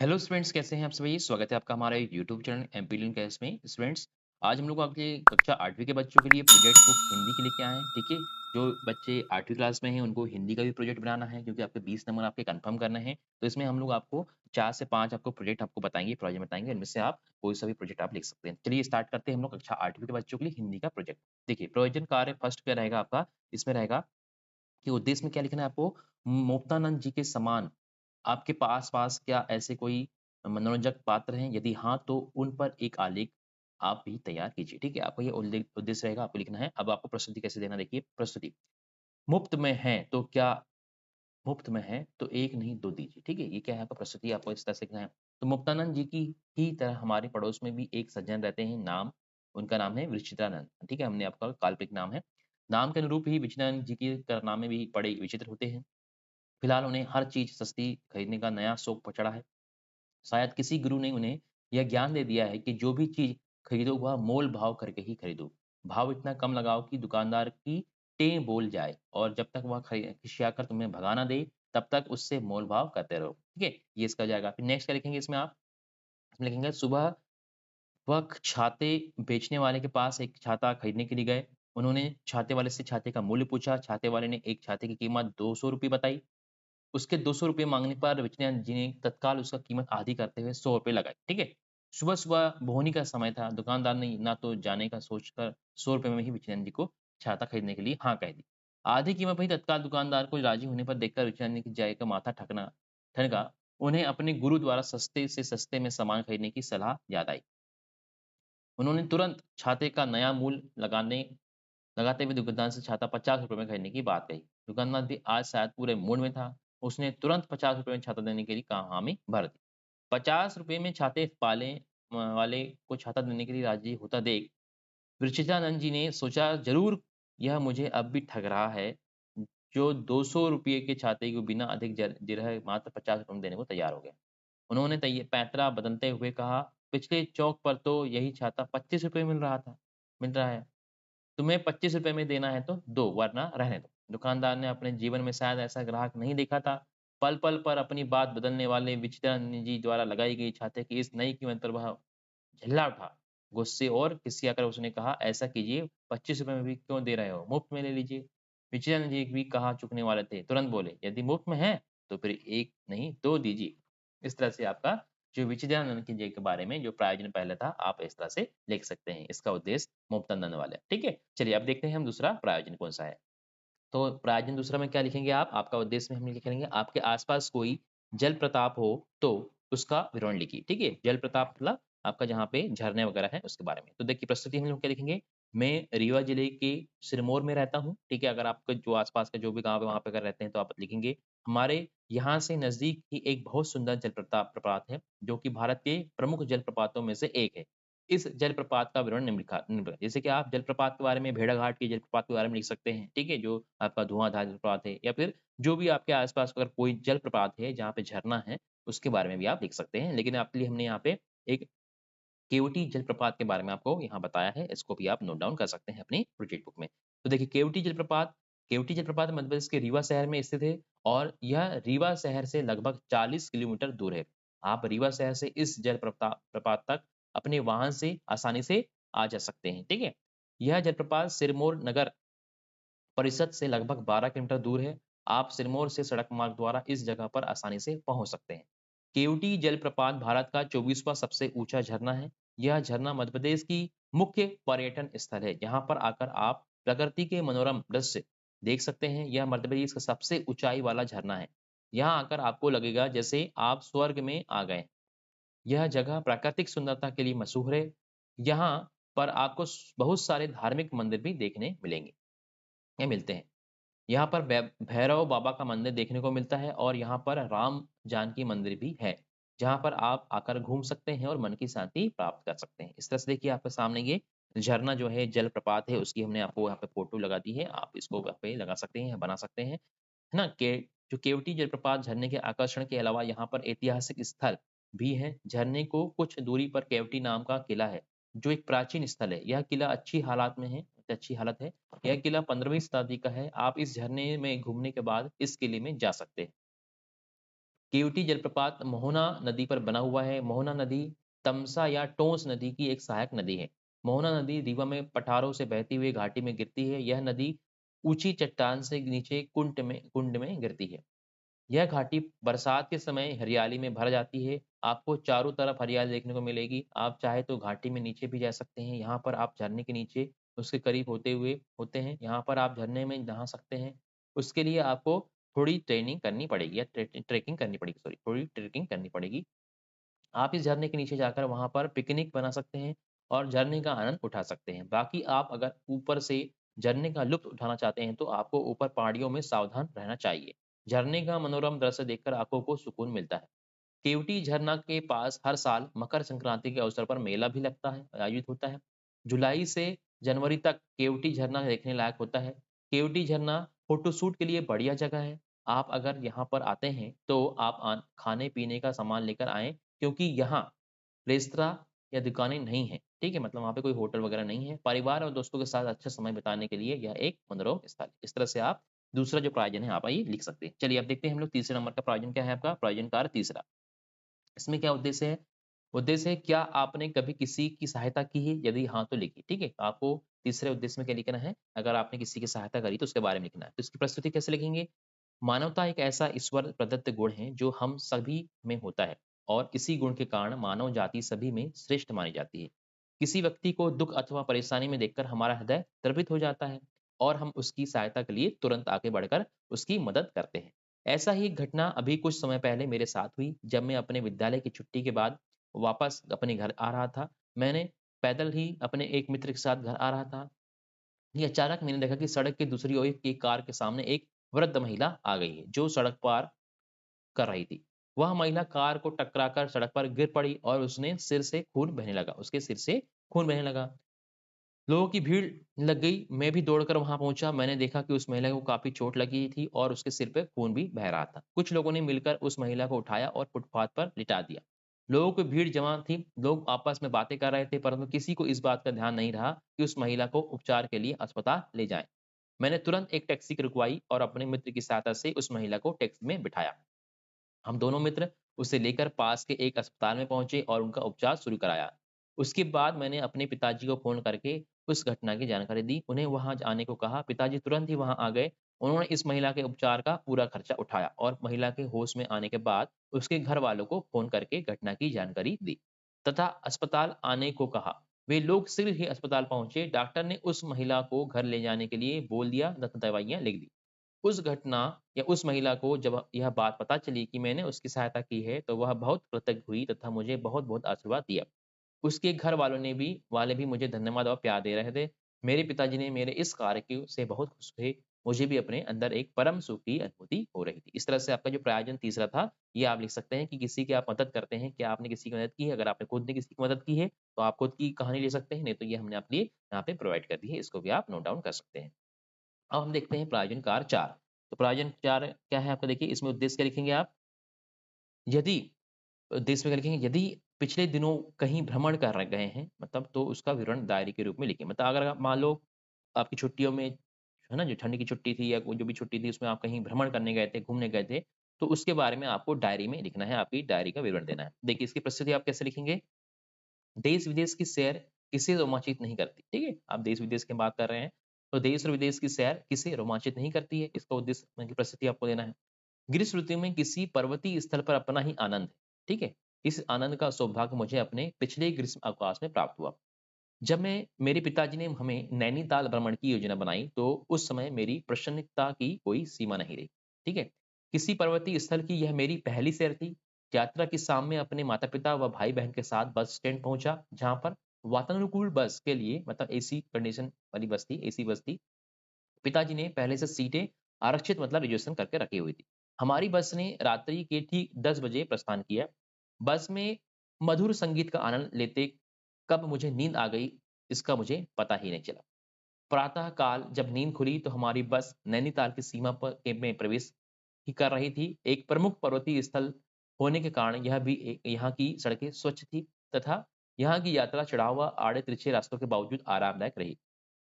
Hello students, कैसे हैं आप सभी? स्वागत है आपका हमारे यूट्यूब चैनल एमपी क्लास में। स्टूडेंट्स, आज हम लोग आपके कक्षा 8वीं के बच्चों के लिए प्रोजेक्ट बुक हिंदी के लेके आए हैं। ठीक है, जो बच्चे 8वीं क्लास में हैं उनको हिंदी का भी प्रोजेक्ट बनाना है, क्योंकि आपके 20 नंबर आपके कंफर्म करने हैं। तो इसमें हम लोग आपको 4 से 5 आपको प्रोजेक्ट आपको बताएंगे, प्रोजेक्ट बताएंगे, इनमें से आप कोई सा भी प्रोजेक्ट आप लिख सकते हैं। चलिए स्टार्ट करते हैं हम लोग कक्षा 8वीं के बच्चों के लिए हिंदी का प्रोजेक्ट। देखिए, प्रयोजन कार्य फर्स्ट क्या रहेगा आपका? इसमें रहेगा कि उद्देश्य में क्या लिखना है आपको? मुक्तानंद जी के समान आपके पास-पास क्या ऐसे कोई मनोरंजक पात्र हैं? यदि हाँ, तो उन पर एक आलेख आप भी तैयार कीजिए। ठीक है? आपका ये उद्देश्य रहेगा, आपको लिखना है। अब आपको प्रस्तुति कैसे देना, देखिए प्रस्तुति। मुफ्त में हैं तो क्या मुफ्त में हैं तो 1 नहीं 2 दीजिए। ठीक है? ये क्या है आपका प्रस्तुति, आपको इस तरह से लिखना है। तो मुक्तानंद जी की ही तरह हमारे पड़ोस में भी एक सज्जन रहते हैं, उनका नाम है विचित्रानंद। ठीक है? हमने आपका काल्पनिक नाम है। नाम के अनुरूप ही विचित्रानंद जी के कारनामे भी बड़े विचित्र होते हैं। फिलहाल उन्हें हर चीज़ सस्ती खरीदने का नया शौक चढ़ा है। शायद किसी गुरु ने उन्हें यह ज्ञान दे दिया है कि जो भी चीज़ खरीदो वह मोल-भाव करके ही खरीदो। भाव इतना कम लगाओ कि दुकानदार की टें बोल जाए, और जब तक वह खिसियाकर तुम्हें भगा ना दे, तब तक उससे मोल-भाव करते रहो। ठीक है? ये इसका हो जाएगा। फिर नेक्स्ट क्या लिखेंगे इसमें आप? इसमें लिखेंगे सुबह वह छाते बेचने वाले के पास एक छाता खरीदने के लिए गए। उन्होंने छाते वाले से छाते का मूल्य पूछा। छाते वाले ने एक छाते की कीमत ₹200 बताई। उसके ₹200 माँगने पर विजयनाथ जी ने तत्काल उसका कीमत आधी करते हुए ₹100 लगाई, ठीक है? सुबह-सुबह बोहनी का समय था, दुकानदार ने ना तो जाने का सोचकर ₹100 में ही विजयनाथ जी को छाता खरीदने के लिए हाँ कह दी। आधी कीमत पर ही तत्काल दुकानदार को राज़ी होने पर देखकर विजयनाथ जी का माथा ठनका। उन्हें अपने गुरु द्वारा सस्ते से सस्ते में सामान खरीदने की सलाह याद आई। उन्होंने तुरंत छाते का नया मूल्य लगाते हुए दुकानदार से छाता ₹50 में खरीदने की बात कही। दुकानदार भी आज शायद पूरे मूड में था। उसने तुरंत ₹50 में छाता देने के लिए कहा हामी भर दी। ₹50 में छाते वाले को छाता देने के लिए राज़ी होता देख विरचितानंद जी ने सोचा, ज़रूर यह मुझे अब भी ठग रहा है, जो ₹200 के छाते को बिना अधिक जिरह मात्र ₹50 में देने को तैयार हो गया। उन्होंने पैंतरा बदलते हुए कहा, पिछले चौक पर तो यही छाता ₹25 मिल रहा है। तुम्हें ₹25 में देना है तो दो, वरना रहने दो। दुकानदार ने अपने जीवन में शायद ऐसा ग्राहक नहीं देखा था। पल-पल पर अपनी बात बदलने वाले विचित्रानंद जी द्वारा लगाई गई छाते की इस नई कीमत पर वह झल्ला उठा। गुस्से और खिसियाकर उसने कहा, ऐसा कीजिए, ₹25 में भी क्यों दे रहे हो? मुफ्त में ले लीजिए। विचित्रानंद जी भी कहाँ चूकने वाले थे, तुरंत बोले, यदि मुफ्त में है तो फिर 1 नहीं 2 दीजिए। इस तरह से आपका जो विचित्रानंद की जी के बारे में जो प्रायोजन पहले था, आप इस तरह से लिख सकते हैं। इसका उद्देश्य मुफ्तानंद वाला है, ठीक है? चलिए अब देखते हैं हम दूसरा प्रायोजन कौन-सा है। तो प्रायोजन दूसरा में क्या लिखेंगे आप? आपका उद्देश्य में हम लिखेंगे आपके आस-पास कोई जल प्रताप हो तो उसका विवरण लिखिए, ठीक है? जल प्रताप मतलब आपका जहाँ पे झरने वगैरह हैं उसके बारे में। तो देखिए प्रस्तुति हम लोग क्या लिखेंगे? मैं रीवा जिले के सिरमौर में रहता हूँ, ठीक है? अगर आपका जो आस-पास का जो भी गाँव है वहाँ पे अगर रहते हैं तो आप लिखेंगे। हमारे यहाँ से नज़दीक ही एक बहुत सुंदर प्रपात है, जो कि भारत के प्रमुख जलप्रपातों में से एक है। इस जलप्रपात का विवरण निम्न है। जैसे कि आप जलप्रपात के बारे में भेड़ाघाट के जलप्रपात के बारे में लिख सकते हैं, ठीक है? जो आपका धुआँधार जलप्रपात है, या फिर जो भी आपके आस-पास अगर कोई जलप्रपात है जहाँ पे झरना है, उसके बारे में भी आप लिख सकते हैं। लेकिन आपके लिए हमने यहाँ पे एक केवटी जलप्रपात के बारे में आपको यहाँ बताया है, इसको भी आप नोट डाउन कर सकते हैं अपनी प्रोजेक्ट बुक में। तो देखिए केवटी जलप्रपात मध्य प्रदेश के रीवा शहर में स्थित है, और यह रीवा शहर से लगभग 40 किलोमीटर दूर है। आप रीवा शहर से इस प्रपात तक अपने वाहन से आसानी से आ जा सकते हैं, ठीक है? यह जलप्रपात सिरमौर नगर परिषद से लगभग 12 किलोमीटर दूर है। आप सिरमौर से सड़क मार्ग द्वारा इस जगह पर आसानी से पहुंच सकते हैं। केवटी जलप्रपात भारत का 24वां सबसे ऊंचा झरना है। यह झरना मध्य प्रदेश की मुख्य पर्यटन स्थल है। यहाँ पर आकर आप प्रकृति के मनोरम दृश्य देख सकते हैं। यह मध्य प्रदेश का सबसे ऊंचाई वाला झरना है। यहाँ आकर आपको लगेगा जैसे आप स्वर्ग में आ गए। यह जगह प्राकृतिक सुंदरता के लिए मशहूर है। यहाँ पर आपको बहुत सारे धार्मिक मंदिर भी देखने मिलेंगे या मिलते हैं। यहाँ पर भैरव बाबा का मंदिर देखने को मिलता है, और यहाँ पर राम जानकी मंदिर भी है, जहाँ पर आप आकर घूम सकते हैं और मन की शांति प्राप्त कर सकते हैं। इस तरह से देखिए आपके सामने ये झरना जो है, जलप्रपात है, उसकी हमने आपको यहाँ पे फ़ोटो लगा दी है। आप इसको यहाँ पे लगा सकते हैं या बना सकते हैं, है ना? जो केवटी जलप्रपात झरने के आकर्षण के अलावा यहाँ पर ऐतिहासिक स्थल भी हैं। झरने को कुछ दूरी पर केवटी नाम का किला है, जो एक प्राचीन स्थल है। यह किला अच्छी हालत है। यह किला 15वीं शताब्दी का है। आप इस झरने में घूमने के बाद इस किले में जा सकते हैं। केवटी जलप्रपात मोहना नदी पर बना हुआ है। मोहना नदी तमसा या टोंस नदी की एक सहायक नदी है। मोहना नदी रीवा में पठारों से बहती हुई घाटी में गिरती है। यह नदी ऊंची चट्टान से नीचे कुंड में गिरती है। यह घाटी बरसात के समय हरियाली में भर जाती है। आपको चारों तरफ हरियाली देखने को मिलेगी। आप चाहे तो घाटी में नीचे भी जा सकते हैं। यहाँ पर आप झरने के नीचे उसके करीब होते हैं। यहाँ पर आप झरने में नहा सकते हैं। उसके लिए आपको थोड़ी ट्रेनिंग करनी पड़ेगी या ट्रेकिंग करनी पड़ेगी, सॉरी, थोड़ी ट्रेकिंग करनी पड़ेगी। आप इस झरने के नीचे जाकर वहाँ पर पिकनिक बना सकते हैं और झरने का आनंद उठा सकते हैं। बाकी आप अगर ऊपर से झरने का लुत्फ़ उठाना चाहते हैं, तो आपको ऊपर पहाड़ियों में सावधान रहना चाहिए। झरने का मनोरम दृश्य देखकर आँखों को सुकून मिलता है। केवटी झरना के पास हर साल मकर संक्रांति के अवसर पर मेला भी लगता है, आयोजित होता है। जुलाई से जनवरी तक केवटी झरना देखने लायक होता है। केवटी झरना फोटोशूट के लिए बढ़िया जगह है। आप अगर यहाँ पर आते हैं, तो आप खाने-पीने का सामान लेकर आएँ, क्योंकि यहाँ रेस्तरां या दुकानें नहीं हैं, ठीक है? मतलब वहाँ पे कोई होटल वगैरह नहीं है। परिवार और दोस्तों के साथ अच्छा समय बिताने के लिए यह एक मनोरम स्थल है। इस तरह से आप दूसरा जो प्रायोजन है, आप आइए लिख सकते हैं। चलिए अब देखते हैं हम लोग तीसरे नंबर का प्रायोजन क्या है आपका? प्रायोजन कार्य तीसरा। इसमें क्या उद्देश्य है? उद्देश्य है, क्या आपने कभी किसी की सहायता की है? यदि हाँ, तो लिखिए, ठीक है? आपको तीसरे उद्देश्य में क्या लिखना है? अगर आपने किसी की सहायता करी तो उसके बारे में लिखना है। तो इसकी प्रस्तुति कैसे लिखेंगे? मानवता एक ऐसा ईश्वर प्रदत्त गुण है जो हम सभी में होता है और इसी गुण के कारण मानव जाति सभी में श्रेष्ठ मानी जाती है। किसी व्यक्ति को दुख अथवा परेशानी में देखकर हमारा हृदय द्रवित हो जाता है और हम उसकी सहायता के लिए तुरंत आगे बढ़कर उसकी मदद करते हैं। ऐसा ही एक घटना अभी कुछ समय पहले मेरे साथ हुई, जब मैं अपने विद्यालय की छुट्टी के बाद वापस अपने घर आ रहा था। मैंने पैदल ही अपने एक मित्र के साथ घर आ रहा था। ये अचानक मैंने देखा कि सड़क की दूसरी ओर की कार के सामने एक वृद्ध महिला आ गई है, जो सड़क पार कर रही थी। वह महिला कार को टकराकर सड़क पर गिर पड़ी और उसके सिर से खून बहने लगा। लोगों की भीड़ लग गई। मैं भी दौड़कर वहां पहुंचा। मैंने देखा कि उस महिला को काफी चोट लगी थी और उसके सिर पे खून भी बह रहा था। कुछ लोगों ने मिलकर उस महिला को उठाया और फुटपाथ पर लिटा दिया। लोगों की भीड़ जमा थी। लोग आपस में बातें कर रहे थे, परंतु किसी को इस बात का ध्यान नहीं रहा कि उस महिला को उपचार के लिए अस्पताल ले जाएं। मैंने तुरंत एक टैक्सी रुकवाई और अपने मित्र की सहायता से उस महिला को टैक्सी में बिठाया। हम दोनों मित्र उसे लेकर पास के एक अस्पताल में पहुंचे और उनका उपचार शुरू कराया। उसके बाद मैंने अपने पिताजी को फ़ोन करके उस घटना की जानकारी दी। उन्हें वहां आने को कहा। पिताजी तुरंत ही वहां आ गए। उन्होंने इस महिला के उपचार का पूरा खर्चा उठाया और महिला के होश में आने के बाद उसके घर वालों को फ़ोन करके घटना की जानकारी दी तथा अस्पताल आने को कहा। वे लोग शीघ्र ही अस्पताल पहुंचे। डॉक्टर ने उस महिला को घर ले जाने के लिए बोल दिया तथा दवाइयाँ लिख दी। उस घटना या उस महिला को जब यह बात पता चली कि मैंने उसकी सहायता की है, तो वह बहुत कृतज्ञ हुई तथा मुझे बहुत-बहुत आशीर्वाद दिया। उसके घर वाले भी मुझे धन्यवाद और प्यार दे रहे थे। मेरे पिताजी ने मेरे इस कार्य की से बहुत खुश थे। मुझे भी अपने अंदर एक परम सुख की अनुभूति हो रही थी। इस तरह से आपका जो प्रयोजन तीसरा था, ये आप लिख सकते हैं कि किसी की आप मदद करते हैं। क्या आपने किसी की मदद की है? अगर आपने खुद ने किसी की मदद की है, तो आप खुद की कहानी ले सकते हैं, नहीं तो ये हमने आपके लिए यहाँ पे प्रोवाइड कर दी है। इसको भी आप नोट डाउन कर सकते हैं। अब हम देखते हैं प्रयोजन कार्य 4। तो प्रयोजन 4 क्या है आपका? देखिए, इसमें उद्देश्य क्या लिखेंगे आप? यदि उद्देश्य में क्या लिखेंगे? यदि पिछले दिनों कहीं भ्रमण कर गए हैं, मतलब तो उसका विवरण डायरी के रूप में लिखें। मतलब अगर आप मान लो आपकी छुट्टियों में, है ना, जो ठंड की छुट्टी थी या कोई जो भी छुट्टी थी उसमें आप कहीं भ्रमण करने गए थे, घूमने गए थे, तो उसके बारे में आपको डायरी में लिखना है, आपकी डायरी का विवरण देना है। देखिए, इसकी प्रस्तुति आप कैसे लिखेंगे? देश-विदेश की सैर किसे रोमांचित नहीं करती, ठीक है? आप देश-विदेश की बात कर रहे हैं, तो देश और विदेश की सैर किसे रोमांचित नहीं करती है? इसका उद्देश्य मतलब प्रस्तुति आपको देना है। ग्रीष्म ऋतु में किसी पर्वतीय स्थल पर अपना ही आनंद है, ठीक है? इस आनंद का सौभाग्य मुझे अपने पिछले ग्रीष्म अवकाश में प्राप्त हुआ। जब मैं मेरे पिताजी ने हमें नैनीताल भ्रमण की योजना बनाई, तो उस समय मेरी प्रसन्नता की कोई सीमा नहीं रही, ठीक है? किसी पर्वतीय स्थल की यह मेरी पहली सैर थी। यात्रा की शाम में अपने माता-पिता व भाई-बहन के साथ बस स्टैंड पहुँचा, जहाँ पर वातानुकूल बस के लिए, मतलब एसी कंडीशन वाली बस थी, एसी बस थी। पिताजी ने पहले से सीटें आरक्षित, मतलब रिजर्वेशन करके रखी हुई थी। हमारी बस ने रात्रि के ठीक 10 बजे प्रस्थान किया। बस में मधुर संगीत का आनंद लेते कब मुझे नींद आ गई, इसका मुझे पता ही नहीं चला। प्रातः काल जब नींद खुली तो हमारी बस नैनीताल की सीमा पर में प्रवेश ही कर रही थी। एक प्रमुख पर्वतीय स्थल होने के कारण यहाँ की सड़कें स्वच्छ थी तथा यहाँ की यात्रा चढ़ाव व आड़े तिरछे रास्तों के बावजूद आरामदायक रही।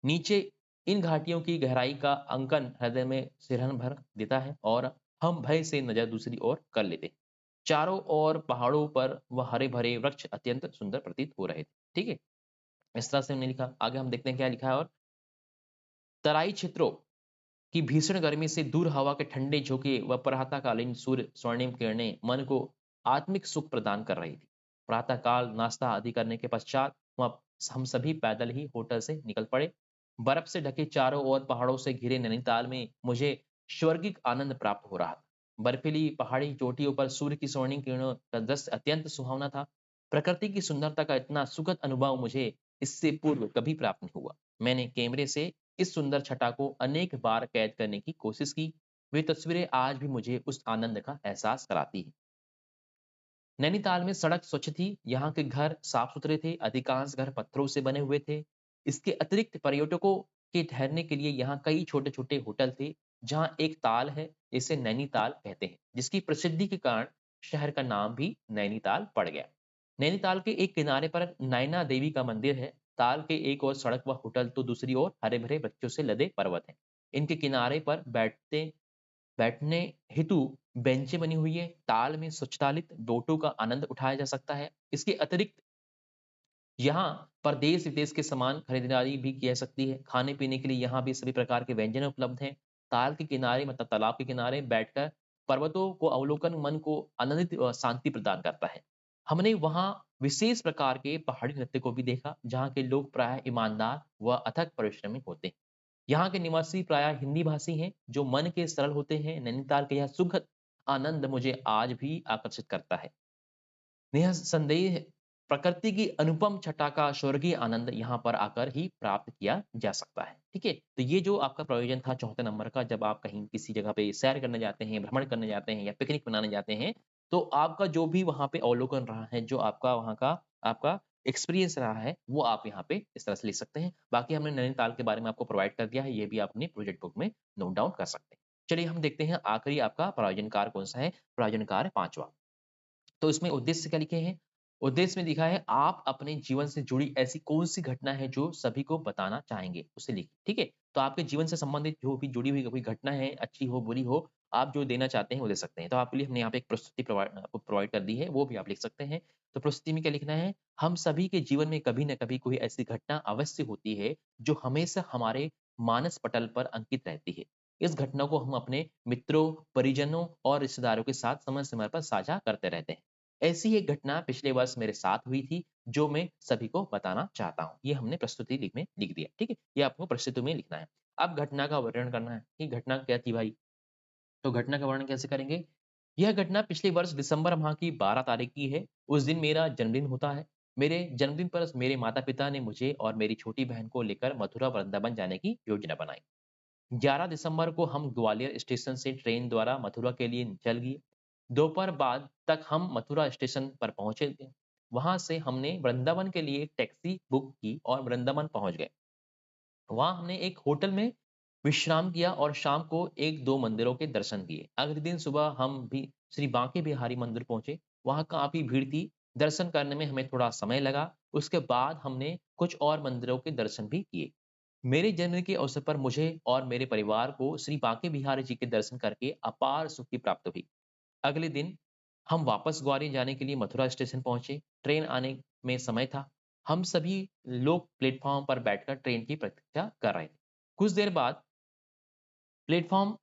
नीचे इन घाटियों की गहराई का अंकन हृदय में सिरहन भर देता है और हम भय से नजर दूसरी ओर कर लेते हैं। चारों ओर पहाड़ों पर वह हरे-भरे वृक्ष अत्यंत सुंदर प्रतीत हो रहे थे। ठीक है? इस तरह से हमने लिखा। आगे हम देखते हैं क्या लिखा है और तराई क्षेत्रों की भीषण गर्मी से दूर हवा के ठंडे झोंके व प्रातःकालीन सूर्य स्वर्णिम किरणें मन को आत्मिक सुख प्रदान कर रही थी। प्रातःकाल नाश्ता आदि करने के पश्चात हम सभी पैदल ही होटल से निकल पड़े। बर्फ से ढके चारों ओर पहाड़ों से घिरे नैनीताल में मुझे स्वर्गिक आनंद प्राप्त हो रहा था। बर्फीली पहाड़ी चोटियों पर सूर्य की स्वर्णिम किरणों का दृश्य अत्यंत सुहावना था। प्रकृति की सुंदरता का इतना सुखद अनुभव मुझे इससे पूर्व कभी प्राप्त नहीं हुआ। मैंने कैमरे से इस सुंदर छटा को अनेक बार कैद करने की कोशिश की। वे तस्वीरें आज भी मुझे उस आनंद का एहसास कराती हैं। नैनीताल में सड़क स्वच्छ थी, यहाँ के घर साफ सुथरे थे, अधिकांश घर पत्थरों से बने हुए थे। इसके अतिरिक्त पर्यटकों के ठहरने के लिए यहाँ कई छोटे-छोटे होटल थे, जहाँ एक ताल है, जिसे नैनीताल कहते हैं, जिसकी प्रसिद्धि के कारण शहर का नाम भी नैनीताल पड़ गया। नैनीताल के एक किनारे पर नैना देवी का मंदिर है। ताल के एक ओर सड़क व होटल तो दूसरी ओर हरे-भरे वृक्षों से लदे पर्वत हैं। इनके किनारे पर बैठने हेतु बेंचें बनी हुई है। ताल में स्वचालित बोटों का आनंद उठाया जा सकता है। इसके अतिरिक्त यहाँ पर देश-विदेश के सामान खरीदारी भी की जा सकती है। खाने-पीने के लिए यहाँ भी सभी प्रकार के व्यंजन उपलब्ध हैं। ताल के किनारे मतलब तालाब के किनारे बैठकर पर्वतों को अवलोकन मन को आनंदित व शांति प्रदान करता है। हमने वहाँ विशेष प्रकार के पहाड़ी नृत्य को भी देखा, जहाँ के लोग प्रायः ईमानदार व अथक परिश्रमी होते हैं। यहाँ के निवासी प्रायः हिंदी भाषी हैं, जो मन के सरल होते हैं। नैनीताल का यह सुखद आनंद मुझे आज भी आकर्षित करता है। निःसंदेह प्रकृति की अनुपम छटा का स्वर्गीय आनंद यहाँ पर आकर ही प्राप्त किया जा सकता है। ठीक है? तो ये जो आपका प्रयोजन था चौथे नंबर का, जब आप कहीं किसी जगह पे सैर करने जाते हैं, भ्रमण करने जाते हैं या पिकनिक मनाने जाते हैं, तो आपका जो भी वहाँ पे अवलोकन रहा है, जो आपका वहाँ का आपका एक्सपीरियंस रहा है, वो आप यहाँ पे इस तरह से लिख सकते हैं। बाकी हमने नैनीताल के बारे में आपको प्रोवाइड कर दिया है, ये भी आप अपनी प्रोजेक्ट बुक में नोट डाउन कर सकते हैं। चलिए हम देखते हैं आखिरी आपका प्रयोजन कार्य कौन-सा है? प्रयोजन कार्य 5वां। तो इसमें उद्देश्य क्या लिखे हैं? उद्देश्य में लिखा है आप अपने जीवन से जुड़ी ऐसी कौन-सी घटना है जो सभी को बताना चाहेंगे? उसे लिखिए, ठीक है? तो आपके जीवन से संबंधित जो भी जुड़ी हुई कोई घटना है, अच्छी हो, बुरी हो, आप जो देना चाहते हैं वो दे सकते हैं। तो आपके लिए हमने यहाँ पे एक प्रस्तुति आपको प्रोवाइड कर दी है, वो भी आप लिख सकते हैं। तो प्रस्तुति में क्या लिखना है? हम सभी के जीवन में कभी न कभी कोई ऐसी घटना अवश्य होती है, जो हमेशा हमारे मानस पटल पर अंकित रहती है। इस घटना को हम अपने मित्रों, परिजनों और रिश्तेदारों के साथ समय-समय पर साझा करते रहते हैं। ऐसी एक घटना पिछले वर्ष मेरे साथ हुई थी, जो मैं सभी को बताना चाहता हूँ। ये हमने प्रस्तुति में लिख दिया, ठीक है? ये आपको प्रस्तुति में लिखना है। अब घटना का वर्णन करना है कि घटना क्या थी भाई? तो घटना का वर्णन कैसे करेंगे? यह घटना पिछले वर्ष दिसंबर माह की 12 तारीख की है। उस दिन मेरा जन्मदिन होता है। मेरे जन्मदिन पर मेरे माता-पिता ने मुझे और मेरी छोटी बहन को लेकर मथुरा वृंदावन जाने की योजना बनाई। 11 दिसंबर को हम ग्वालियर स्टेशन से ट्रेन द्वारा मथुरा के लिए चल दिए। दोपहर बाद तक हम मथुरा स्टेशन पर पहुँचे थे। वहाँ से हमने वृंदावन के लिए टैक्सी बुक की और वृंदावन पहुँच गए। वहाँ हमने एक होटल में विश्राम किया और शाम को 1-2 मंदिरों के दर्शन किए। अगले दिन सुबह हम भी श्री बांके बिहारी मंदिर पहुँचे। वहाँ काफ़ी भीड़ थी। दर्शन करने में हमें थोड़ा समय लगा। उसके बाद हमने कुछ और मंदिरों के दर्शन भी किए। मेरे जन्म के अवसर पर मुझे और मेरे परिवार को श्री बांके बिहारी जी के दर्शन करके अपार सुख की प्राप्ति हुई। अगले दिन हम वापस ग्वालियर जाने के लिए मथुरा स्टेशन पहुंचे। ट्रेन आने में समय था। हम सभी लोग प्लेटफॉर्म पर बैठकर ट्रेन की प्रतीक्षा कर रहे थे। कुछ देर बाद प्लेटफॉर्म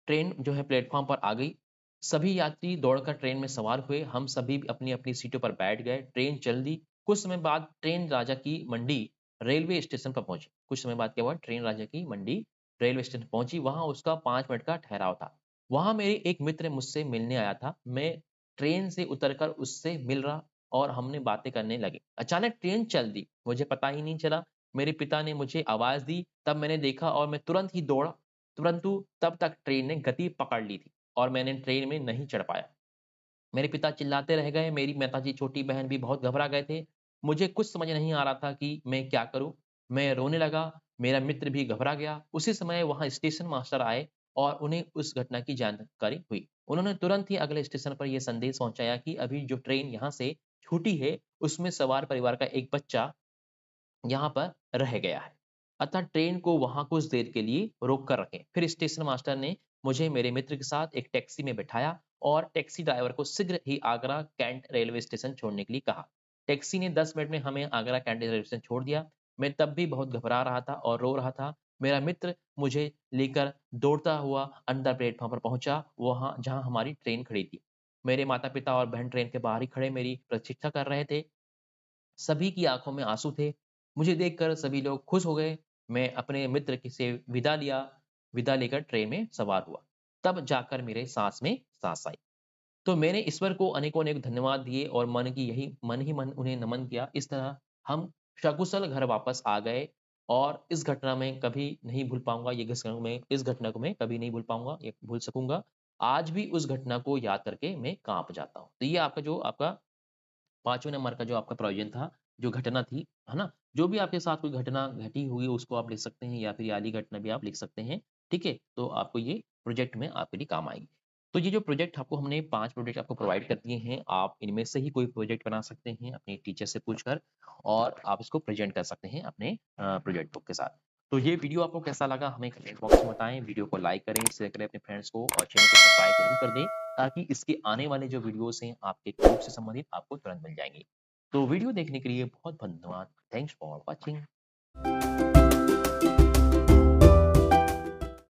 ट्रेन जो है प्लेटफॉर्म पर आ गई। सभी यात्री दौड़कर ट्रेन में सवार हुए। हम सभी अपनी-अपनी सीटों पर बैठ गए। ट्रेन चल दी। कुछ समय बाद ट्रेन राजा की मंडी रेलवे स्टेशन पर पहुँची। कुछ समय बाद क्या हुआ? ट्रेन राजा की मंडी रेलवे स्टेशन पहुँची। वहाँ उसका 5 मिनट का ठहराव था। वहाँ मेरे एक मित्र मुझसे मिलने आया था। मैं ट्रेन से उतरकर उससे मिल रहा और हमने बातें करने लगे। अचानक ट्रेन चल दी। मुझे पता ही नहीं चला। मेरे पिता ने मुझे आवाज़ दी, तब मैंने देखा और मैं तुरंत ही दौड़ा। परंतु तब तक ट्रेन ने गति पकड़ ली थी और मैंने ट्रेन में नहीं चढ़ पाया। मेरे पिता चिल्लाते रह गए, मेरी माताजी, छोटी बहन भी बहुत घबरा गए थे। मुझे कुछ समझ नहीं आ रहा था कि मैं क्या करूँ? मैं रोने लगा, मेरा मित्र भी घबरा गया। उसी समय वहाँ स्टेशन मास्टर आए और उन्हें उस घटना की जानकारी हुई। उन्होंने तुरंत ही अगले स्टेशन पर ये संदेश पहुँचाया कि अभी जो ट्रेन यहाँ से छूटी है, उसमें सवार परिवार का एक बच्चा यहाँ पर रह गया है। अतः ट्रेन को वहाँ कुछ देर के लिए रोक कर रखें। फिर स्टेशन मास्टर ने मुझे मेरे मित्र के साथ एक टैक्सी में बिठाया और टैक्सी ड्राइवर को शीघ्र ही आगरा कैंट रेलवे स्टेशन छोड़ने के लिए कहा। टैक्सी ने 10 मिनट में हमें आगरा कैंट रेलवे स्टेशन छोड़ दिया। मैं तब भी बहुत घबरा रहा था और रो रहा था। मेरा मित्र मुझे लेकर दौड़ता हुआ अंडर प्लेटफ़ॉर्म पर पहुँचा, वहाँ जहाँ हमारी ट्रेन खड़ी थी। मेरे माता-पिता और बहन ट्रेन के बाहर ही खड़े मेरी प्रतीक्षा कर रहे थे। सभी की आँखों में आँसू थे। मुझे देखकर सभी लोग खुश हो गए। मैं अपने मित्र की से विदा लेकर ट्रेन में सवार हुआ। तब जाकर मेरे साँस में साँस आई। तो मैंने ईश्वर को अनेकों-अनेक धन्यवाद दिए और मन ही मन उन्हें नमन किया। इस तरह हम सकुशल घर वापस आ गए और इस घटना में कभी नहीं भूल पाऊँगा, ये इस घटना को मैं कभी नहीं भूल पाऊँगा, ये भूल सकूँगा। आज भी उस घटना को याद करके मैं काँप जाता हूँ। तो ये आपका 5वें नंबर का जो आपका प्रोविज़न था, जो घटना थी, है ना? जो भी आपके साथ कोई घटना घटी हुई उसको आप लिख सकते हैं या फिर यादगार घटना भी आप लिख सकते हैं, ठीक है? तो आपको ये प्रोजेक्ट में आपके लिए काम आएगी। तो ये जो प्रोजेक्ट आपको हमने 5 प्रोजेक्ट आपको प्रोवाइड कर दिए हैं, आप इनमें से ही कोई प्रोजेक्ट बना सकते हैं अपने टीचर से पूछकर और आप इसको प्रेज़ेंट कर सकते हैं अपने प्रोजेक्ट बुक के साथ। तो ये वीडियो आपको कैसा लगा हमें कमेंट बॉक्स में बताएँ, वीडियो को लाइक करें, शेयर करें अपने फ्रेंड्स को और चैनल को सब्सक्राइब ज़रूर कर दें, ताकि इसके आने वाले जो वीडियोज़ हैं आपके कोर्स से संबंधित आपको तुरंत मिल जाएँगे। तो वीडियो देखने के लिए बहुत-बहुत धन्यवाद। Thanks for watching.